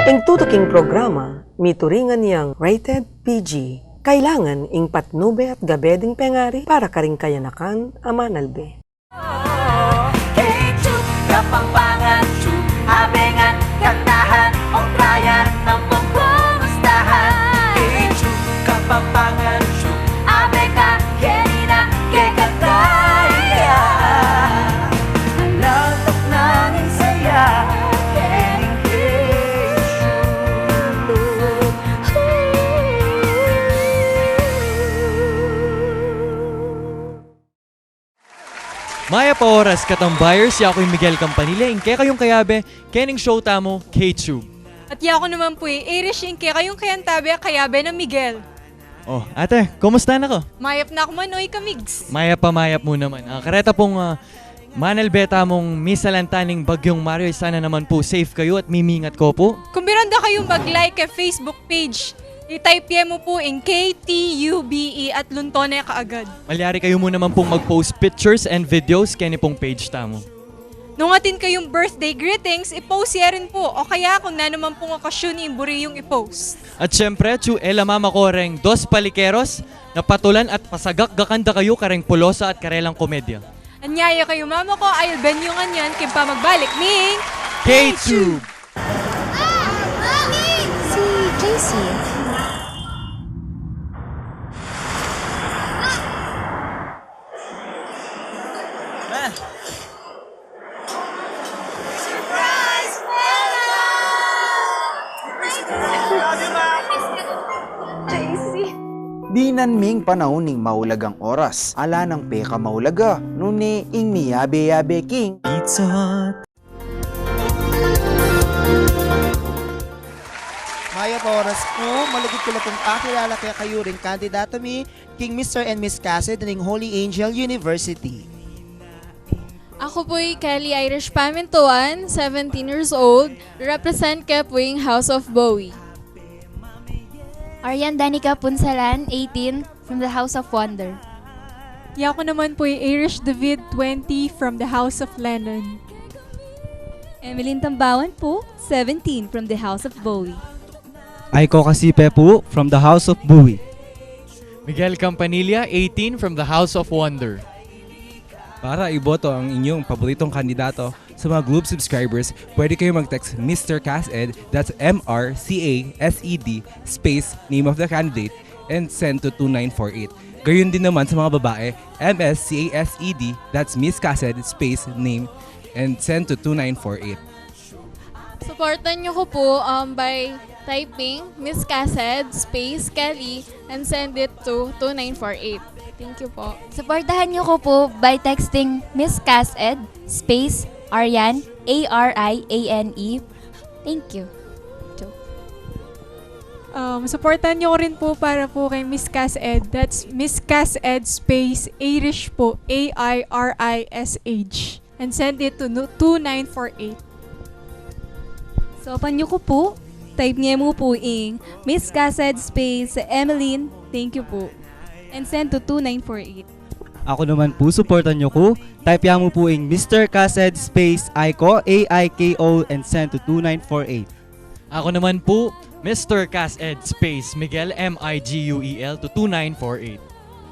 Ing tutuking programa, mituringan niyang rated PG. Kailangan ing patnube at gabeding pengari para karing kayanakan amanalbe. Hey, kapampangan, abengan, kantahan, ongkrayan, ng pagkumustahan. Hey, kapampangan, abengan, kenina, kekataya. Alantok ng saya, Maya pa oras katang buyers, ya ako'y Miguel Campanilla, ingke kayong kayabe, kening show tamo, K-Tube. At ako naman po Irish Inke, kayong kayantabi, kayabe ng Miguel. Oh, ate, kumusta na ko? Mayap na ako manoy kamigs. Mayap mo naman. Kareta pong manalbeta mong misalantaning bagyong Mario, sana naman po safe kayo at mimingat ko po. Kung biranda kayong mag-like sa Facebook page, i-type mo po in KTUBE at luntone kaagad. Malyari kayo mo naman pong mag-post pictures and videos kaya pong page tamo. Nung atin kayong birthday greetings, i-post rin po. O kaya kung na naman pong okasyon, iburi yung i-post. At syempre, Ela Mama Koreng, dos palikeros, na patulan at pasagak gakanda kayo kareng pulosa at karelang komedya. Anyaya kayo mama ko, I'll ben yung anyan, kimpa magbalik ning K-Tube! Si JC. Di nanming panahon ning maulagang oras. Ala ng peka maulaga. Nuni ing miyabe-yabe king. Pizza Hut. Maya pa oras po, malugod ko lang pong pakilala kaya kayo rin kandidato mi King Mr. and Miss Cassid ng Holy Angel University. Ako po'y Kelly Irish Pamintuan, 17 years old, represent Kepuing House of Bowie. Arian Danica Punsalan, 18, from the House of Wonder. Ako naman po Irish David, 20, from the House of Lennon. Emeline Tambawan po, 17, from the House of Bowie. Aiko Kasipe po, from the House of Bowie. Miguel Campanilla, 18, from the House of Wonder. Para iboto ang inyong paboritong kandidato sa mga Globe subscribers, pwede kayo mag-text Mr. Cased, that's MRCASED, space, name of the candidate, and send to 2948. Gayon din naman sa mga babae, MSCASED, that's Miss Cased, space, name, and send to 2948. Supportan niyo ko po by typing Miss Cased, space, Kelly, and send it to 2948. Thank you po. Supportahan niyo ko po by texting Miss Cased, space, Arian, ARIANE. Thank you. Supportan niyo ko rin po para po kay Miss Cased. That's Miss Cased space Irish po, AIRISH. And send it to 2948. So, panyo ko po, type niya mo po ing Miss Cased space Emeline, thank you po. And send to 2948. Ako naman po, supportan nyo ko. Type mo po ing Mr. Cased, space, Aiko, AIKO, and send to 2948. Ako naman po, Mr. Cased, space, Miguel, MIGUEL, to 2948.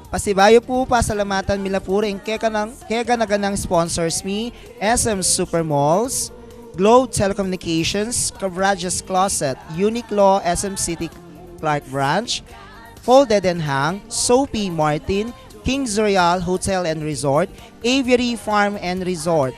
Pasibayo po, pasalamatan mila po rin kega na ganang sponsors mi, SM Supermalls, Globe Telecommunications, Cabrera's Closet, Uniqlo, SM City Clark Branch, Folded and Hang, Sophie Martin, Kings Royal Hotel and Resort, Aviary Farm and Resort,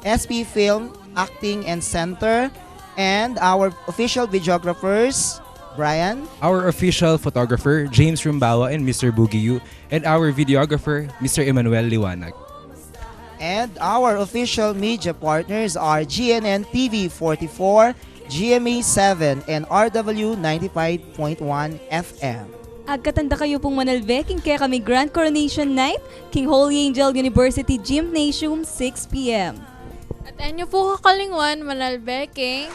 SP Film, Acting and Center, and our official videographers, Brian, Our official photographer, James Rumbawa and Mr. Bugiyu, and our videographer, Mr. Emmanuel Liwanag. and our official media partners are GNN TV 44, GMA 7, and RW 95.1 FM. Agkatanda kayo pong manalbe, king kaya kami Grand Coronation Night, King Holy Angel University Gymnasium, 6 p.m. At enyo po kakalingwan, manalbeking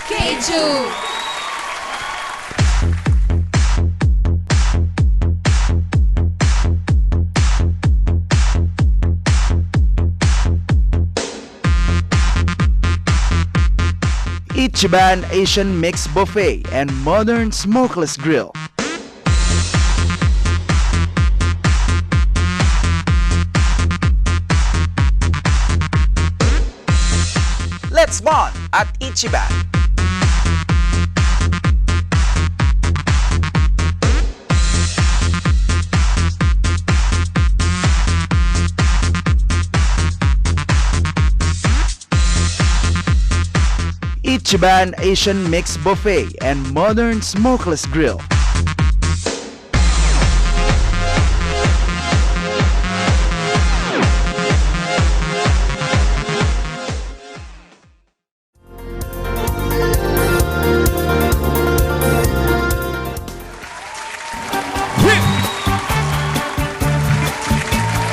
K-Tube! Ichiban Asian Mix Buffet and Modern Smokeless Grill. Let's bond at Ichiban. Ichiban Asian Mix Buffet and Modern Smokeless Grill.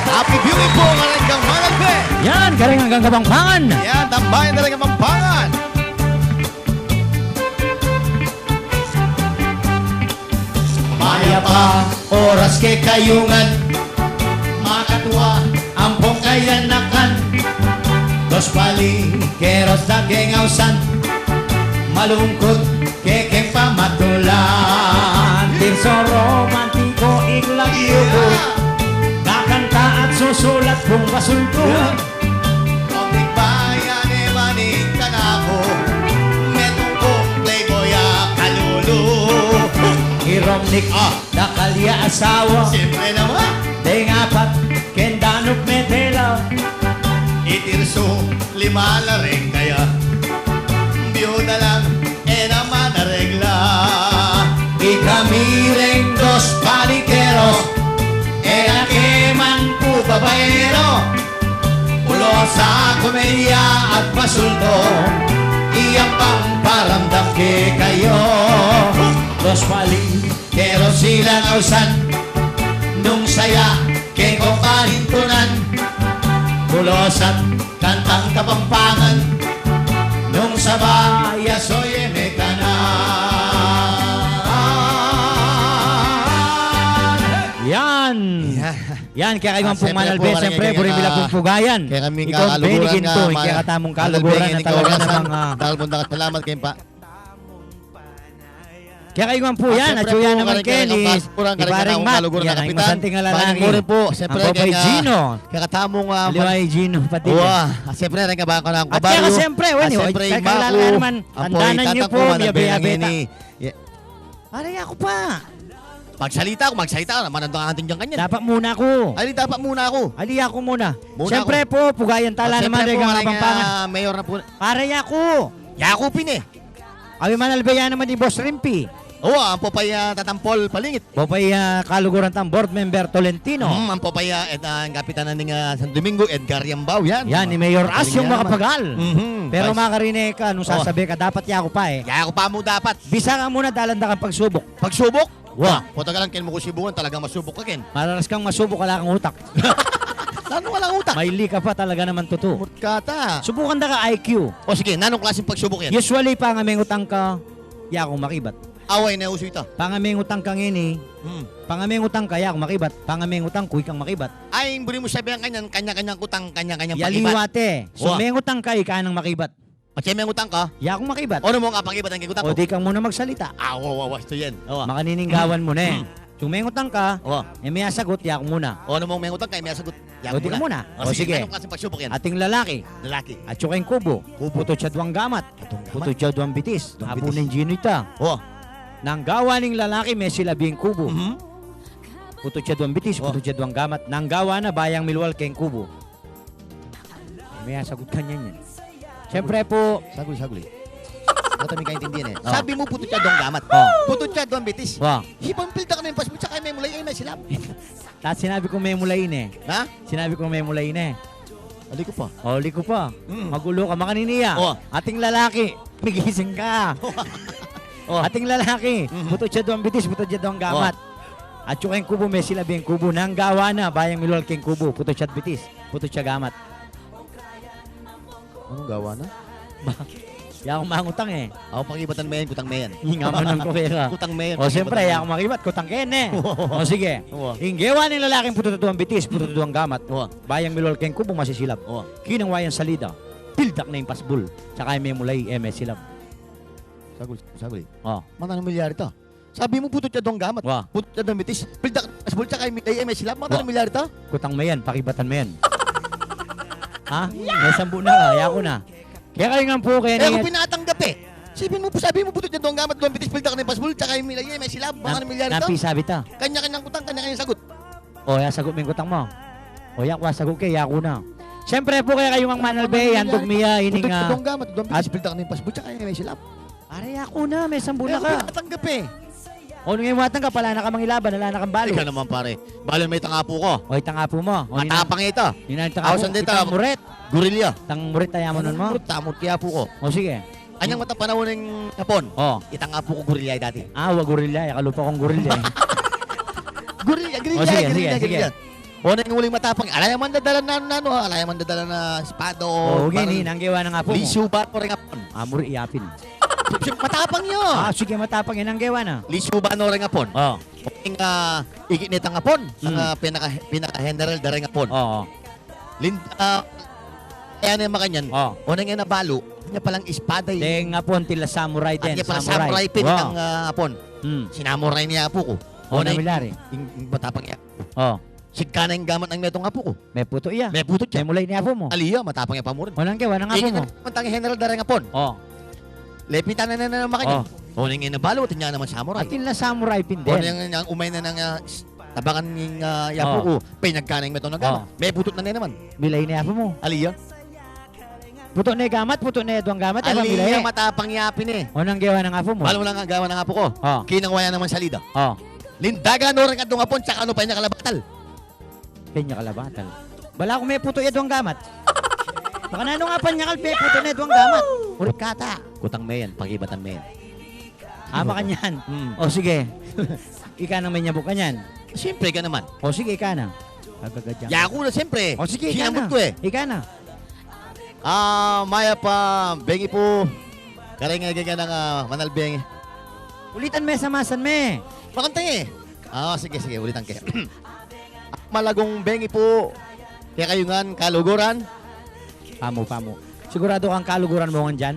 Happy viewing po hanggang Manalpe. Yan, galing hanggang Kapampangan. Yan, tambayan talaga Kapampangan. Maya pa, oras kay kayungan. Makatuwa, ampong kayanakan. Dos palikeros daging ausan. Malungkot, kekeng pamatulan. Tirso romantiko, iglang yugo. Kakanta at susulat kung basulto. Ang bayan e maning kanako. Metong kong playboy kalulu. Iromnik, nakalya asawa. Siyempre naman. Deng apat, kendanok metela. Itirso, lima na rin kaya. Biyuda lang, naman na regla. Ikamiring dos palikeros. Keman po babaero. Ulo sa komedya at pasulto. Iyang pang paramdam ke kayo. Dos Pero silang ausan. Nung saya, ke koparintunan. Ulos at kantang Kapampangan. Nung sabaya soye Yan! Yan, kaya kayo pong Manalbe, siyempre, burin bila pong pugayan. Kaya kami Ikaw, kakaluguran Benigin to, kaya katamong kaluguran na talaga ng mga... Dahil po nakasalamat kayo pa. Kaya kayo po yan, at yan naman Kelly, ibaring Matt, yan ang masanting lalaki. Mo rin po, siyempre ang Popeye Gino. Kaya katamong... Aliway Gino, pati yan. Siyempre, rin ka ba ako ng At kabaryo. kaya siyempre, kaya kailangan naman, tandanan niyo po, yabe-yabeta. Aray ako pa. Magsalita ako, manandang atin dyan kanyan. Dapat muna ako. Ay, dapat muna ako. Ali ako muna. Muna Siyempre po, pugayan tala naman rin ang Kapampangan. Mayor na po. Para ako. Yakupin eh. Abi Manalbe yan naman ni Boss Rimpi. Oo, ang Popeye tatampol palingit. Popeye kaluguran tang board member Tolentino. Ang Popeye ang kapitan ng San Domingo, Edgar Yambao, yan. Yan, ni Mayor Asyong makapagal. Pero Vice- makarinig ka, nung sasabi ka, dapat yako pa eh. Yako pa mo dapat. Bisa ka muna, dalanda kang pagsubok. Pagsubok? Wah. Puta ka lang, kin mo kusibukan, talagang masubok ka, kin. Mararas kang masubok, wala kang utak. Saan walang utak? Maili ka pa talaga naman totoo. Murkata. Subukan na ka IQ. O sige, nanong klaseng pagsubok yan? Usually, pangaming utang ka, yako makibat. Away na uso ito. Pangaming utang kang ini, pangaming utang ka, yako makibat. Pangaming utang, kuy kang makibat. Ay, buri mo sabihan kanyan, kanya-kanyang utang, kanya-kanyang pakibat. Yaliwate. So, Wah. may utang ka, ika nang makibat. At siya may utang ka, Yako makibat. ano mo ang pakibat ang kikutak O ko? di kang muna magsalita. Wow, ito yan. Makaniningawan mo na eh. Kung may utang ka, O, may sagot, yako muna. ano mo may utang ka, may sagot. O di ka muna. O sige. Anong klaseng pagsubok yan? Ating lalaki, Lalaki. at yung kubo, puto siya duwang gamat, puto siya duwang bitis, Duwang apo ng Gino ita. O. Nang gawa ng lalaki, may silabing kubo. Mhm. Puto siya duwang bitis, puto siya duwang gamat. Nang gawa na, bayang milwal keng kubo. May sagot ka niyan yan. Siyempre po, Saguli. Ito may kaintindihan eh. Sabi mo puto siya doong gamat. Oh. Puto siya doong bitis. Wah. Hipang pilta ka na yung pasmo, tsaka may mulay ay may silap. Tapos sinabi ko may mulain eh. Ha? Sinabi ko may mulain eh. Ali ko pa. Huli ko pa. Mm. Magulo ka, makaniniya. Oh. Ating lalaki, migising ka. Ating lalaki, puto siya doang bitis, puto siya doang gamat. At yung keng kubo, may silabing kubo. Nang gawa na, bayang milwal keng kubo, puto siya bitis, puto siya gamat. Anong gawa na? Kaya akong mangutang eh. Ako pangibatan mayan, kutang mayan. Hinga mo ng kupera. Kutang mayan. O siyempre, kaya akong makibat, kutang ken eh. O sige. Inggewa ng lalaking puto tuwang bitis, puto tuwang gamat. Bayang milwal keng kubo, masisilab. Kinang wayan salida. Pildak na yung pasbul. Tsaka may mulay, may silab. Saguli. Oh. Mana ng milyar ito? Sabi mo putot siya doong gamat. Wa. Putot siya doong bitis. Pildak, asbol siya kay may silap. Mana ng milyar ito? Kutang mo yan, pakibatan mo yan. Ha? May 10 na ka, yako na. Kaya kayo nga po, kaya Eh, ako pinatanggap eh. Sabi mo putot siya doong gamat, doong bitis. Pildak na yung pasbol siya kay may silap. Mana ng milyar ito? Napi sabi ta. Kanya-kanyang kutang, kanya-kanyang sagot. O, ya sagot mo yung kutang mo. O, yakwa sagot kay yako na. Siyempre po kaya kayo ang Manal Bay, handog miya, ining Putot siya doong gamat, doong bitis. Pildak na yung pasbol siya kay may silap. Pare, yako na, may 10 Eh, na ako ka. pinatanggap eh. O, nung iwatan ka, pala na ka mangilaban, wala na kang balo. Ikaw naman pare. Balo may tangapo ko. O, tangapo mo. O, Matapang ito. Ausan dito. Itang muret. Gurilya. Tang muret tayo mo nun mo. Tamot kaya po ko. O, sige. Anyang matapanahon ng Japon. O. Itangapo ko gurilya dati. Ah, wag gorilla. Yakalupa kong gorilla. Gurilya. O, sige. O na yung huling matapang. Alaya man dadala na alaya man dadala na espada o. O, gini, nanggewa ng apo mo. Lisyu ba po rin apon. Ah, muri iyapin. Matapang yun. Ah, sige, matapang yun ang gewa na. Lisyu ba no rin apon. O. O yung ikit nitang apon. Ang pinaka-general da rin apon. Oo. Kaya na yung makanyan. O. O na nga nabalo. Niya palang espada yun. Deng apon tila samurai At din. niya palang samurai pin ang apon. Hmm. Sinamuray niya apo ko. O, na namilari. yung matapang niya. O. Sigka na yung gamat ng metong apo ko. May puto iya. May putot May siya. mulay ni apo mo. Aliya, matapang niya pa mo rin. O, nang gewa ng apo Ikit mo. na naman general da rin apon. O. Lepitan na naman kanyan. O na yung nabalo, ito niya naman samurai. At tila samurai pin O na din. yung umay na ng tabangan ng yapo ko. Pinagka na yung metong ng gamat. May putot na naman. Milay ni apo mo. Aliya. Puto na gamat, puto na duwang gamat. Ay, Aliya, milay. matapang yapin eh. O, nang gewa ng apo mo. Balo mo lang ang gawa ng apo ko. O. Kinangwaya naman salida. O. Lindaga no rin atong apon, tsaka ano pa niya kalabatal. Kanya kalabatal. Bala ko may puto ya duwang gamat. Baka nano nga pa niya kalpe, puto na duwang gamat. Urit kata. Kutang mayan, pagibatan mayan. Ama kanyan. Hmm. O sige. Ika na may nyabok kanyan. Siyempre ka naman. O sige, ika na. Kagagadyan. Yaku na siyempre. O sige, ika Kinamot na. ko eh. Ika na. Maya pa, bengi po. Karengay ka ng manalbeng. Ulitan me, samasan me. Makantay eh. Sige, ulitan kayo. Malagong bengi po. Kaya kayo nga, kaluguran. Pamo. Sigurado kang kaluguran mo nga dyan?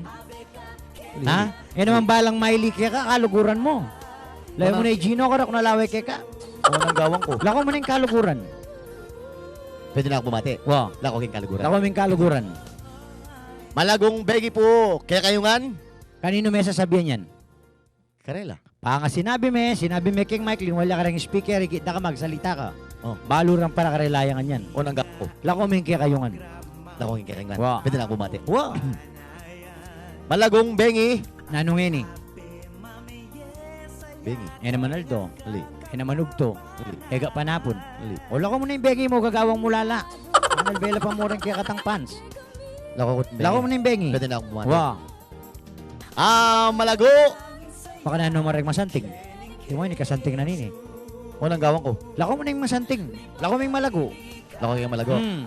Ha? Yan naman balang maili kaya ka, kaluguran mo. Layo mo na yung Gino, karak nalaway kaya ka. Unang gawang ko. Lako mo na yung kaluguran. Pwede na ako bumati. Wow. Lako king kaluguran. Lako mo yung kaluguran. Malagong bengi po. Kaya kayo nga. Kanino may sasabihan yan? Karela. Nga sinabi me King Mike, wala ka rin speaker, ikita ka, magsalita ka. Oh. Balurang para karelayangan yan. Unang gawang ko. Lako mo yung kaya kayo nga. Lako king kaya nga. Wow. Pwede na ako bumati. Wow. Malagong bengi. Nanungin eh. Bengi. Yan naman Aldo. Ali. Yan naman Ugto. Ali. Ega panapon. Ali. Wala ko mo na yung bengi mo, gagawang mulala. Anal bela pa mo rin kaya katang pants. Lako ko. Lako mo na yung bengi. Pwede na ako bumati. Wow. Malago. Baka na marag masanting. Di mo yun, kasanting na nini. Unang gawang ko. Lako mo na yung masanting. Lako mo yung malago. Lako king malago. Hmm.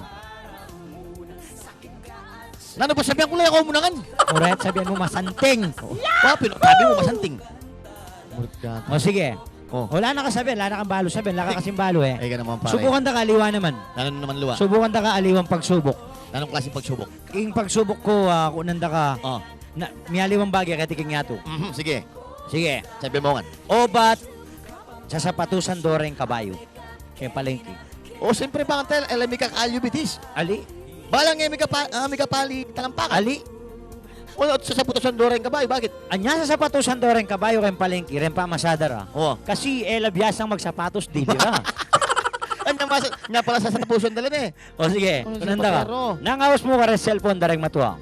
Nano pa sabihan ko lang ako munangan. Uret, sabihan mo masanting. Sabi mo masanting. O sige. Oh. Wala na ka sabihan, wala na kang balo sabihan. Wala ka kasing balo eh. Ay ka naman pare. Subukan ta ka, aliwa naman. Nanon naman luwa. Subukan ta ka, aliwang pagsubok. Nanong klaseng pagsubok? Yung pagsubok ko, kung nanda ka, Oh. may aliwang bagay kaya tiking yato. Sige. Sige. Sabi mo nga. Obat sa sapatusan doreng kabayo. Kaya palengke. O siyempre pa kantel, alam ka kalyubitis. Ali. Balang nga pali talampakan. Ali. O sa saputosan doreng kabayo, bakit? Anya sa sapatusan doreng kabayo kaya palengke. Ren pa masadara. Oo. Kasi labyasang magsapatos dili ra. Nga pala sa saputosan dala eh. O sige. Ano, Nanda ka. sapatero? Nangawas mo ka rin cellphone dareng matuwa.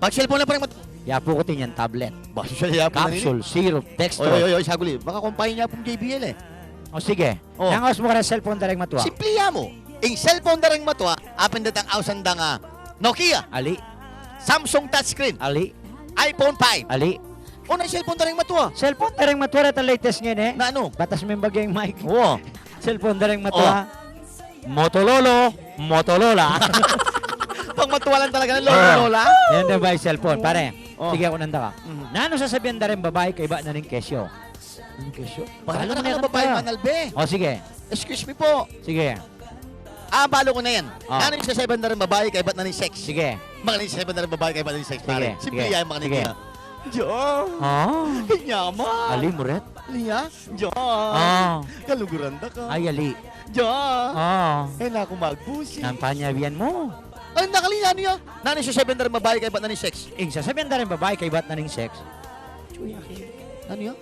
Pag cellphone na parang Yapo ko tinyan tablet. Baso siya yapon na Capsule, syrup, dextro. Oy, saguli. Baka kumpahin niya pong JBL eh. O sige. Oh. Nangawas mo ka rin cellphone dareng matuwa. Simpliya mo. Ing cellphone darang matwa, apin datang ausan da nga Nokia, Ali. Samsung touchscreen, Ali. iPhone 5. Ali. O na cellphone darang matwa. Cellphone dareng matuwa rin latest ngayon eh. Na ano? Batas may bagyang mic. Oo. Cellphone dareng matuwa. Motololo. Motolola. Pang matuwa lang talaga ng lola. Yan na ba yung cellphone? Pare, Oh. sige ako nanda ka. Nano sasabihan na rin babae kay iba na rin kesyo? Kesyo? Balo Balo mo na na yan, babae kanta. manalbe. O sige, Excuse me po. sige, Balo ko na yan. Oh. Ano yung sasabihan na rin babae kay iba't na rin sex? sige. Mga rin sasabihan na rin babae kay iba't na rin sex, pare. Sige, Simple sige, yan, mga sige. nila. Diyan. Kanyaman. Ali Muret. Liya. Diyan. Kaluguranda ka. Ay, ali. Diyan. Kailangan ko magbusi. Ang panyabian mo. Ay, nakalinya niya. Nani siya 7 na rin babae kay ba't nani sex? Ing sasabihan na rin babae kay ba't naning sex? Chuya, ano yan?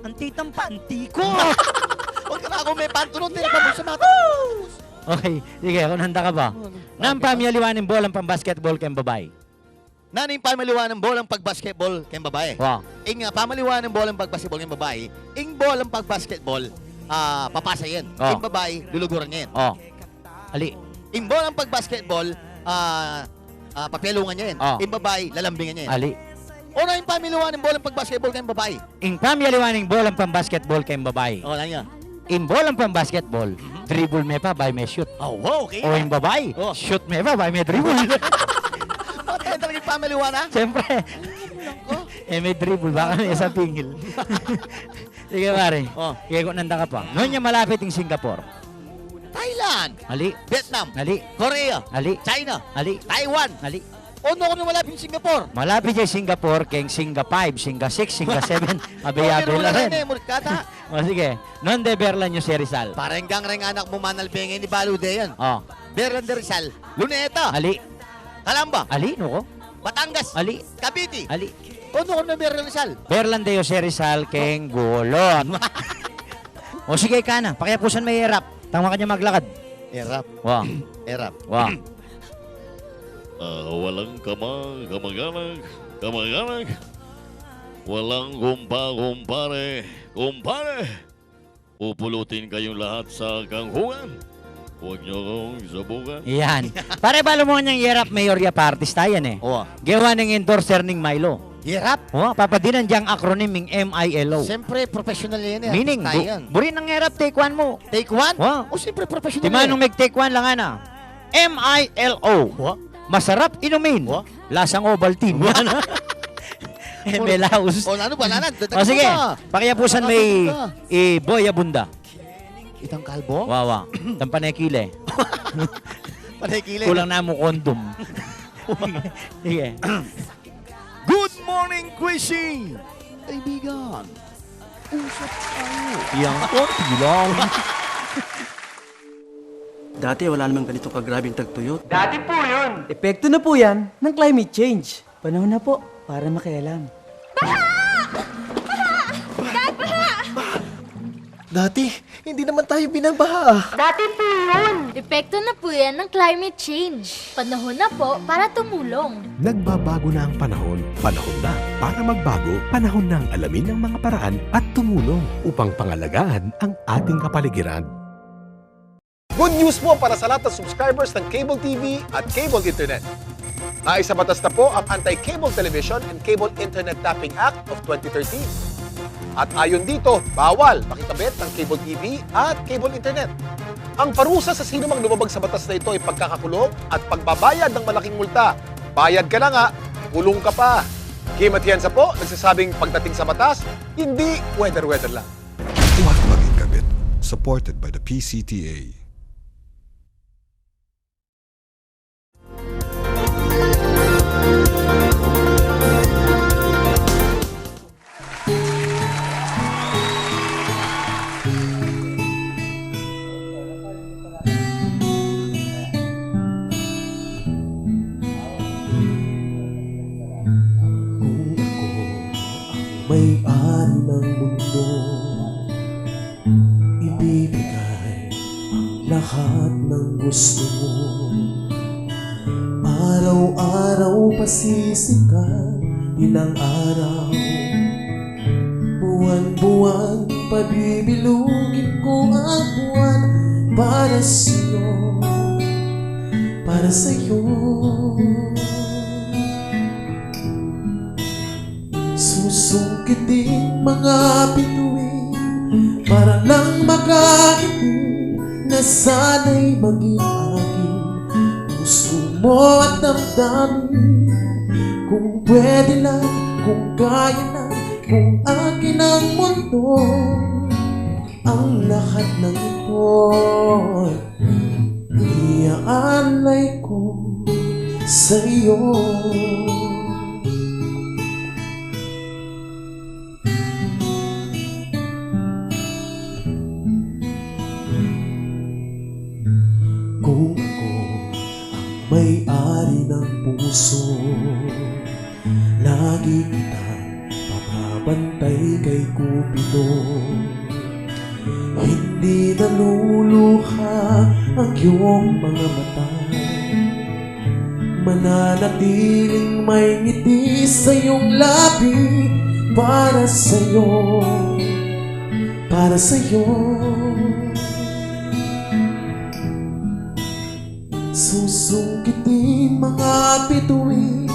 Ang titang panty ko! Huwag ka na ako may pantunod. Tira pa mo sa mata. Okay, sige, kung handa ka ba? Nang pamiyaliwanin bolang pang-basketball kay babae. Naning pamaliwan ng bolang pag-basketball kay babae. Wow. Ing pamaliwan ng bolang pag-basketball kay babae. Ing bolang pag-basketball, papasa yan. Ing babae, luluguran niya yan. Ali. Ing bolang pag-basketball, papelungan niya yan. Ing babae, lalambingan niya yan. Ali. O na yung pamaliwan ng bolang pag-basketball kay babae. Ing pamiyaliwaning bolang pang-basketball kay babae. O, lang yan. Ing bolang pang-basketball, dribble me pa by may shoot. Oh, wow, okay. O ing babae, shoot me pa by may dribble. Bakit talaga yung pamaliwan, ha? Siyempre. May dribble, baka may sa pingil. Sige, pare. Sige, kung nanda ka pa. Noon niya malapit yung Singapore. Thailand. Ali. Vietnam. Ali. Korea. Ali. China. Ali. Taiwan. Ali. O, no, kung malapit yung Singapore. Malapit yung Singapore, keng Singa 5, Singa 6, Singa 7, abe-abe na rin. Murkata. O sige, noon de Berlan yung si Rizal. Parang gang anak mo manalbengay ni Balude yan. Berlan de Rizal. Luneta. Ali. Kalamba. Ali, no ko? Batangas. Ali. Cavite. Ali. O, no, kung na Berlan Rizal. Berlan de Jose Rizal, keng Gulon. O sige ka na, pakiapusan may hirap. Tama ka niya maglakad. Erap. Wow. Erap. Wow. Walang kamag-anak, walang kumpare, pupulutin kayong lahat sa kangkungan. Huwag niyo akong sabukan. Yan. Pare balo mo niyang hirap mayor ya parties tayan eh. Gawa ng endorser ning Milo. Hirap? Papadinan diyang acronym ng MILO. Siyempre, professional yan eh. Meaning, buri ng hirap, take one mo. Take one? O, siyempre, professional di man nung mag-take one lang ana. MILO. Masarap inumin. Lasang Ovaltine. Melaus. O, ano ba? O, sige. Pakiyapusan may Boya Bunda. Itang kalbo? Wawa. Itang panekile. Panekile. Kulang na mo kondom. Sige. Good morning, Quishy! Kaibigan, usap tayo. Yang konti lang. Dati wala namang ganito kagrabing tagtuyot. Dati po yun. Epekto na po yan ng climate change. Panahon na po para makialam. Dati, hindi naman tayo binabaha. Dati po yun. Epekto na po yan ng climate change. Panahon na po para tumulong. Nagbabago na ang panahon. Panahon na para magbago. Panahon na ang alamin ang mga paraan at tumulong upang pangalagaan ang ating kapaligiran. Good news po para sa lahat ng subscribers ng Cable TV at Cable Internet. Naisabatas na po ang Anti-Cable Television and Cable Internet Tapping Act of 2013. At ayon dito, bawal makitabit ng Cable TV at Cable Internet. Ang parusa sa sino mang lumabag sa batas na ito ay pagkakakulong at pagbabayad ng malaking multa. Bayad ka na nga, kulong ka pa. Kim Atienza po, nagsasabing pagdating sa batas, hindi weather-weather lang. Huwag maging kabit. Supported by the PCTA. May-ari ng mundo, ibibigay ang lahat ng gusto mo. Araw-araw pasisikat, ilang araw, buwan-buwan, pabibilugin ko ang buwan para sa'yo, para sa'yo. Susungkitin mga bituin para lang makakitin na sana'y maging akin. Gusto mo at damdamin, kung pwede lang, kung kaya lang, kung akin ang mundo. Ang lahat ng ito iaalay ko sa'yo. puso. Lagi kitang papabantay kay Cupido. Hindi naluluha ang iyong mga mata. Mananatiling may ngiti sa iyong labi. Para sa'yo, para sa'yo. Susungkitin mga bituin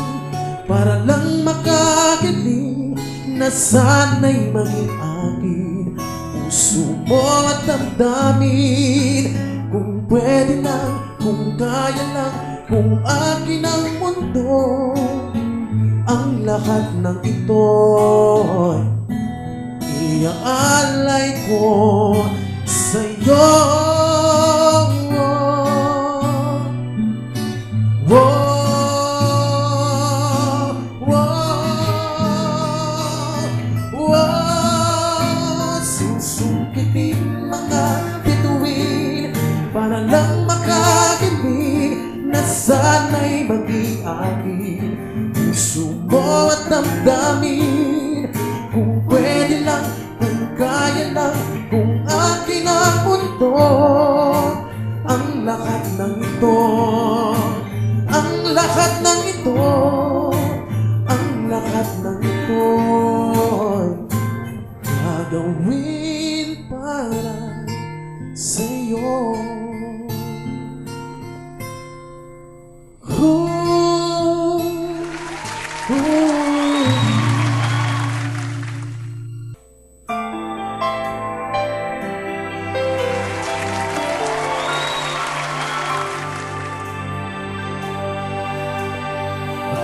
para lang makagiling na sana'y maging akin. Puso mo at damdamin, kung pwede lang, kung kaya lang, kung akin ang mundo. Ang lahat ng ito'y iaalay ko sa'yo. Susungkitin mga bituin para lang makagiling na sana'y maging akin. Puso mo at damdamin, kung pwede lang, kung kaya lang, kung akin ang mundo. Ang lahat ng ito, ang lahat ng ito, ang lahat ng ito gagawin para sa'yo.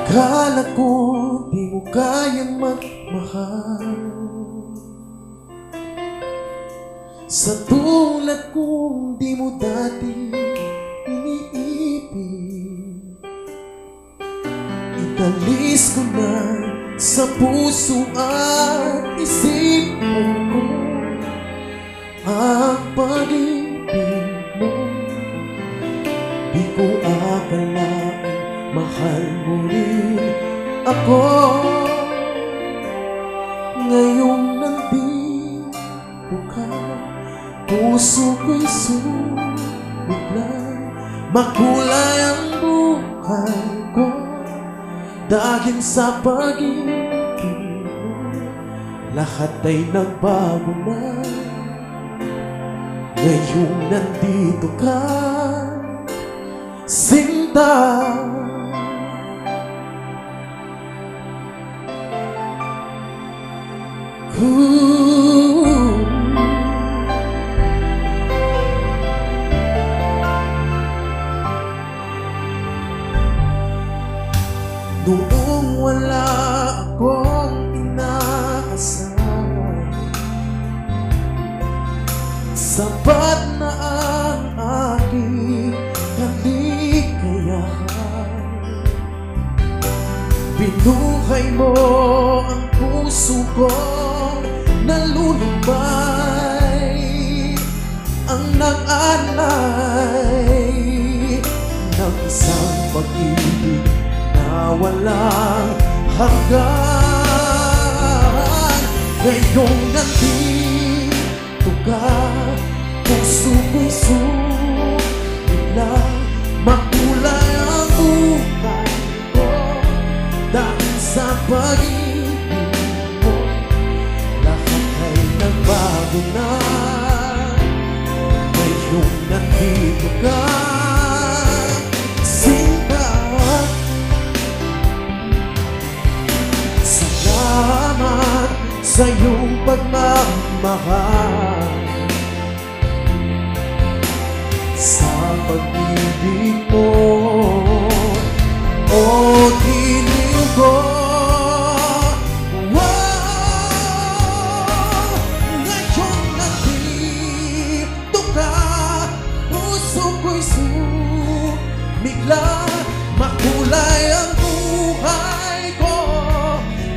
Akala ko di mo kayang magmahal sa tulad kong di mo dati iniibig. Italis ko na sa puso at isipan ko ang pag-ibig mo. Di ko akalain mahal mo rin ako. Ngayong nandito ka, puso ko'y sumiglang. Makulay ang buhay ko dahil sa pag-ibig mo. Lahat ay nagbago na ngayong nandito ka, Sinta. Noong wala akong inaasahan, sapat na ang aking kaligayahan. Binuhay mo ang puso ko, nalulumbay ang nag-alay ng isang pag-ibig na walang hanggan. Ngayong nandito ka, puso ko'y sumiglang. Makulay ang buhay ko dahil sa pag-ibig mo. Lahat ay nagbago na ngayong nandito ka, Sinta. Salamat sa iyong pagmamahal, sa pag-ibig mo, o giliw ko. Ngayong nandito ka, puso ko'y sumigla. Makulay ang buhay ko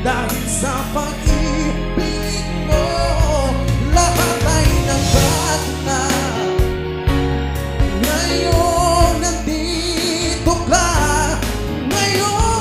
dahil sa pag-ibig mo. Lahat ay nagbago na ngayong nandito ka, ngayong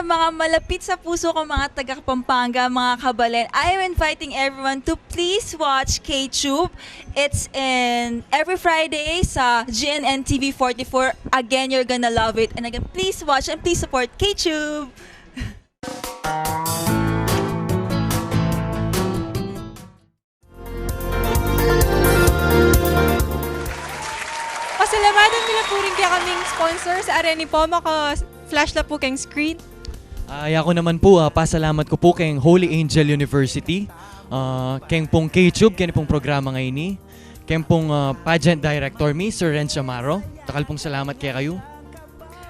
sa mga malapit sa puso ko mga taga-Pampanga, mga kabalen, I am inviting everyone to please watch K-Tube. It's in every Friday sa GNN TV 44. Again, you're gonna love it. And again, please watch and please support K-Tube. Pasalamatan nila po rin kaya kaming sponsor sa Areni po. Maka-flash na po kayong screen. Ako naman po, pasalamat ko po kay Holy Angel University, kay pong K-Tube, kay pong programa ngayon ni, kay pong pageant director mi, Sir Renz Amaro. Takal pong salamat kay kayo.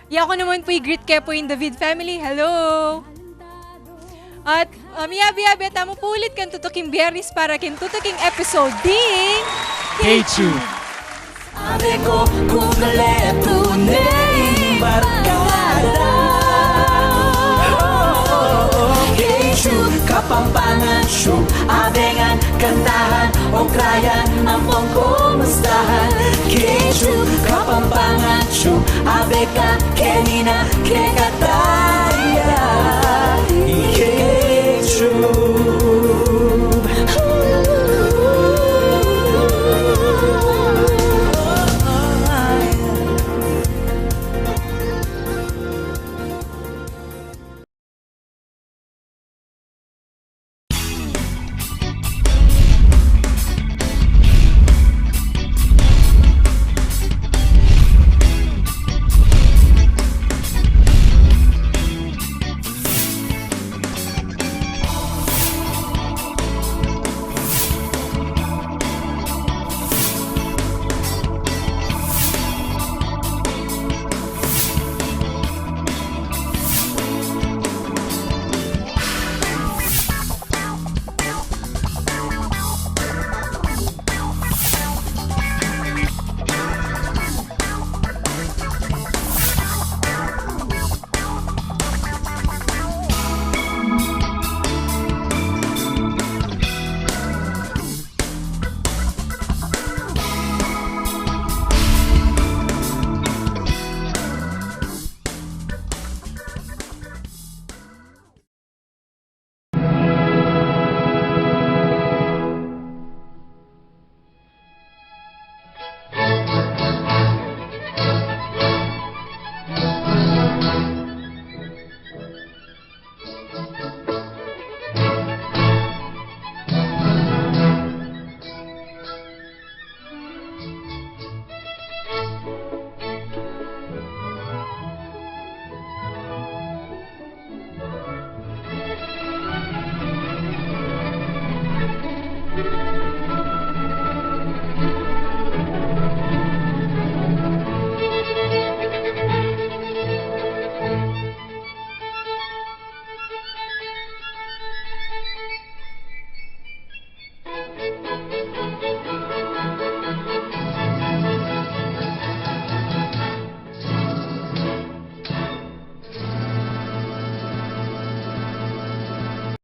Ako naman po i-greet kayo po yung David family. Hello! At miyabi-yabi at mo po ulit kan tutuking Biyernes para kin tutuking episode ding K-Tube. Ave ko kumpleto na barkada. K-Tube, Kapampangan, Tube, Abengan, Kantahan, Okrayan, Ampong kumustahan. K-Tube, Kapampangan, Tube, Abeka, Kenina, Kekataya. K-Tube.